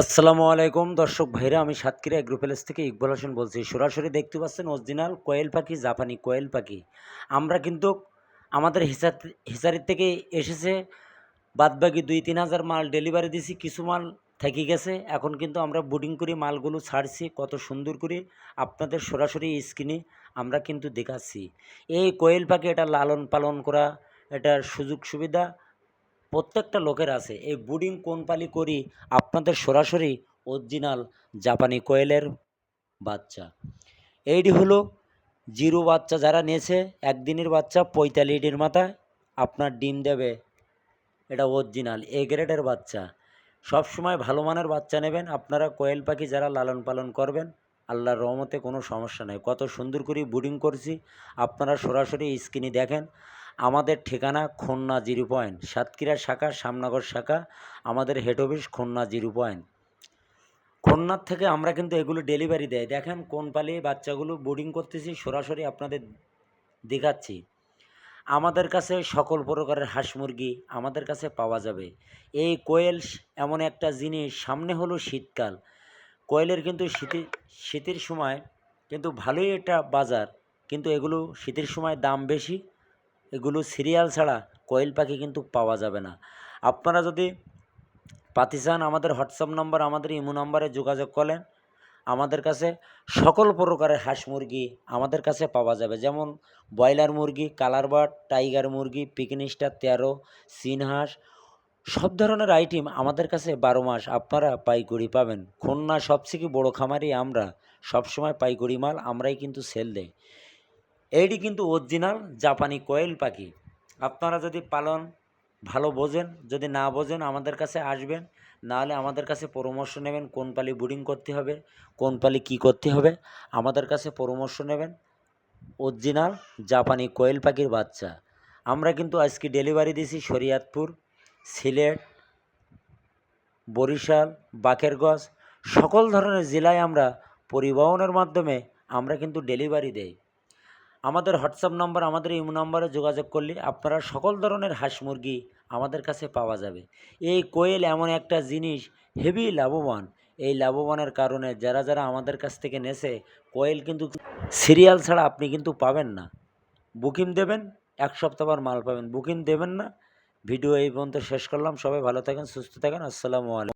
আসসালামু আলাইকুম দর্শক ভাইরা, আমি সাতক্ষীরা এগ্রো প্যালেস থেকে ইকবাল হোসেন বলছি। সরাসরি দেখতে পাচ্ছেন অরিজিনাল কোয়েল পাখি, জাপানি কোয়েল পাখি। আমরা কিন্তু আমাদের হিসারির থেকে এসেছে, বাদবাকি ২-৩ হাজার মাল ডেলিভারি দিছি, কিছু মাল থেকে গেছে। এখন কিন্তু আমরা বুডিং করে মালগুলো ছাড়ছি কত সুন্দর করে আপনাদের সরাসরি স্ক্রিনে আমরা কিন্তু দেখাচ্ছি। এই কোয়েল পাখি এটা লালন পালন করা, এটার সুযোগ সুবিধা প্রত্যেকটা লোকের আছে। এই ব্রুডিং কোন পালি করি আপনাদের সরাসরি অরিজিনাল জাপানি কোয়েলের বাচ্চা। এইটি হলো জিরো বাচ্চা, যারা নিয়েছে একদিনের বাচ্চা ৪৫ দিন মাথায় আপনার ডিম দেবে। এটা অরিজিনাল এ গ্রেডের বাচ্চা। সব সময় ভালো মানের বাচ্চা নেবেন আপনারা। কোয়েল পাখি যারা লালন পালন করবেন, আল্লাহর রহমতে কোনো সমস্যা নেই। কত সুন্দর করে ব্রুডিং করছি আপনারা সরাসরি স্ক্রিনে দেখেন। আমাদের ঠিকানা খুলনা 0 পয়েন্ট, সাতক্ষীরা শাখা, শ্যামনগর শাখা, আমাদের হেড অফিস খুলনা 0 পয়েন্ট। খুলনার থেকে আমরা কিন্তু এগুলো ডেলিভারি দেয়। দেখেন কোন পালি বাচ্চাগুলো ব্রুডিং করতেছি, সরাসরি আপনাদের দেখাচ্ছি। আমাদের কাছে সকল প্রকারের হাঁস মুরগি আমাদের কাছে পাওয়া যাবে। এই কোয়েল এমন একটা জিনিস, সামনে হলো শীতকাল, কোয়েলের কিন্তু শীতের সময় কিন্তু ভালোই একটা বাজার, কিন্তু এগুলো শীতের সময় দাম বেশি। এগুলো সিরিয়াল ছাড়া কোয়েল পাখি কিন্তু পাওয়া যাবে না। আপনারা যদি পাতি চান, আমাদের হোয়াটসঅ্যাপ নাম্বার, আমাদের ইমো নাম্বারে যোগাযোগ করেন। আমাদের কাছে সকল প্রকারের হাঁস মুরগি আমাদের কাছে পাওয়া যাবে, যেমন ব্রয়লার মুরগি, কালার বার্ড, টাইগার মুরগি, পিকন স্টার 13, চীন হাঁস, সব ধরনের আইটেম আমাদের কাছে 12 মাস আপনারা পাইকারি পাবেন। খুলনা সবথেকে বড় খামারি আমরা, সবসময় পাইকারি মাল আমরাই কিন্তু সেল দেই। এইটি কিন্তু অরিজিনাল জাপানি কোয়েল পাখি। আপনারা যদি পালন ভালো বোঝেন, যদি না বোঝেন আমাদের কাছে আসবেন, নাহলে আমাদের কাছে পরামর্শ নেবেন কোন পালি ব্রুডিং করতে হবে, কোন পালি কী করতে হবে, আমাদের কাছে পরামর্শ নেবেন। অরিজিনাল জাপানি কোয়েল পাখির বাচ্চা আমরা কিন্তু আজকে ডেলিভারি দিছি শরীয়তপুর, সিলেট, বরিশাল, বাকেরগঞ্জ, সকল ধরনের জেলায় আমরা পরিবহনের মাধ্যমে আমরা কিন্তু ডেলিভারি দেই। আমাদের হোয়াটসঅ্যাপ নাম্বার, আমাদের ইমো নাম্বারে যোগাযোগ করলে আপনারা সকল ধরনের হাঁস মুরগি আমাদের কাছে পাওয়া যাবে। এই কোয়েল এমন একটা জিনিস, হেভি লাভবান। এই লাভবানের কারণে যারা যারা আমাদের কাছ থেকে নেছে, কোয়েল কিন্তু সিরিয়াল ছাড়া আপনি কিন্তু পাবেন না। বুকিং দেবেন, 1 সপ্তাহ পর মাল পাবেন। বুকিং দেবেন না। ভিডিও এই পর্যন্ত শেষ করলাম। সবাই ভালো থাকেন, সুস্থ থাকেন। আসসালামু আলাইকুম।